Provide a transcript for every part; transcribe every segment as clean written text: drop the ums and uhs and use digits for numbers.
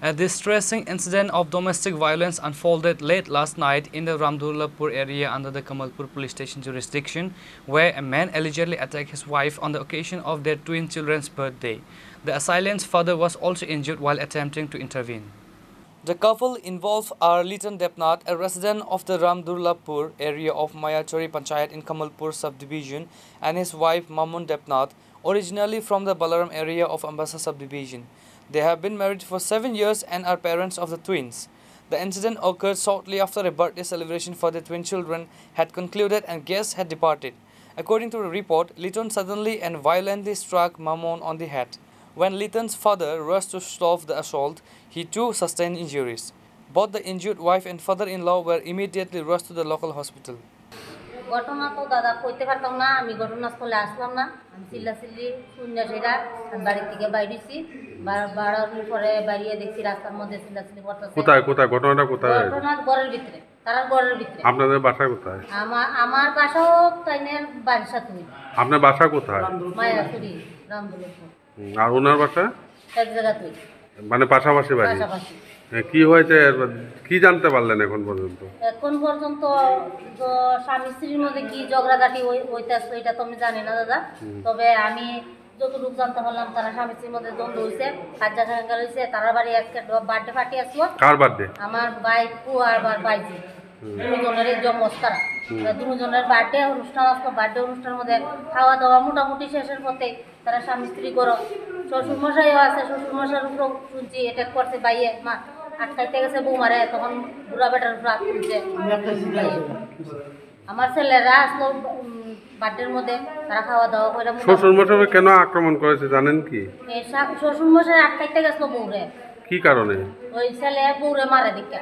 A distressing incident of domestic violence unfolded late last night in the Ramdullapur area under the Kamalpur police station jurisdiction, where a man allegedly attacked his wife on the occasion of their twin children's birthday. The assailant's father was also injured while attempting to intervene. The couple involved are Litan Debnath, a resident of the Ramdullapur area of Mayachori Panchayat in Kamalpur subdivision, and his wife Mamun Debnath, originally from the Balaram area of Ambassa subdivision. They have been married for 7 years and are parents of the twins. The incident occurred shortly after a birthday celebration for the twin children had concluded and guests had departed. According to the report, Litan suddenly and violently struck Mamun on the head. When Litan's father rushed to stop the assault, he too sustained injuries. Both the injured wife and father-in-law were immediately rushed to the local hospital. ঘটনা তো দাদা কইতে পারতাম না আমি ঘটনাস্থলে আসলাম না আমি চিল্লাচিল্লি শূন্য সেটা বাড়ি থেকে বাইরেছি বাড়ার পরে বাইরে দেখছি রাস্তার মধ্যে চিল্লাচিল্লি করতেছে কোথায় কোথায় ঘটনাটা কোথায় ঘটনার ঘরের ভিতরে তার ঘরের ভিতরে আপনাদের বাসা কোথায় আমার বাসাও তাইনের বাসা তুই আপনার বাসা কোথায় মায়াপুরি রামদুলপুর আর ওনার বাসা এক জায়গা তুই মানে পাশাপাশি বাড়ি পাশাপাশি কি হয়েছে কি জানতে পারলেন এখন পর্যন্ত তো স্বামী স্ত্রীর মধ্যে কি ঝগড়াঝাটি হইতেছে এটা তো আমি জানি না দাদা তবে আমি যতটুকু জানতে পারলাম তারা স্বামী স্ত্রীর মধ্যে দ্বন্দ্ব হয়েছে কাজা সাঙ্গাল হয়েছে তারা বাড়ি একটা বার্থডে পার্টি আসলো কার বার্থডে আমার বাইকু আর বাইজি দুজনের জন্মস্তারা দুজনের বার্থডে অনুষ্ঠান আসলো বার্থডে অনুষ্ঠানের মধ্যে খাওয়া দাওয়া মোটামুটি শেষের পথে তারা স্বামী স্ত্রী করো শ্বশুরমশাইও আছে শ্বশুরমশাইয়ের উপর শুনছি অ্যাটাক করছে বাইয়ে মা আটকাইতে গেছে বৌমারে তখন বুড়া বেটার উপর হাত তুলছে আমার ছেলেরা আসলো বার্থডের মধ্যে তারা খাওয়া দাওয়া করে শ্বশুরমশাই কেন আক্রমণ করেছে জানেন কি শ্বশুরমশাই আটকাইতে গেছিল বৌরে কি কারণে ওই ছেলে বৌরে মারে দিকা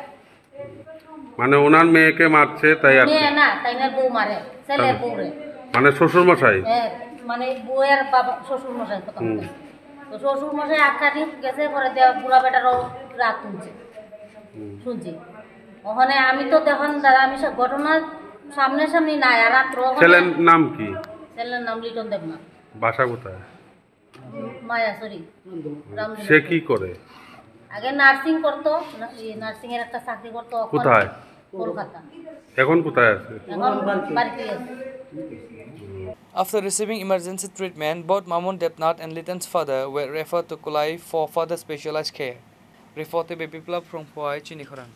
মানে ওনার মেয়েকে মারছে তাই মেয়ে না তাই না বউ মারে ছেলে বৌরে মানে শ্বশুরমশাই মানে বউয়ের বাবা শ্বশুরমশাই কথা তো শ্বশুরমশাই আটকাটি গেছে পরে বুড়া বেটারও রাত তুলছে শুনছি ওখানে আমি তো দেখুন দাদা আমি সব ঘটনা সামনাসামনি নাই আর রাত্র ছেলের নাম কি ছেলের নাম লিটন দেবনাথ বাসা কোথায় মায়াসরি সে কি করে আগে নার্সিং করতো নার্সিং এর একটা চাকরি করতো কোথায় কলকাতা এখন কোথায় আছে এখন বাড়িতে আছে After receiving emergency treatment, both Mamun Debnath and Litan's father were referred to Kulai for further specialized care. Reported by Biplab from Puai, Chinikhoran.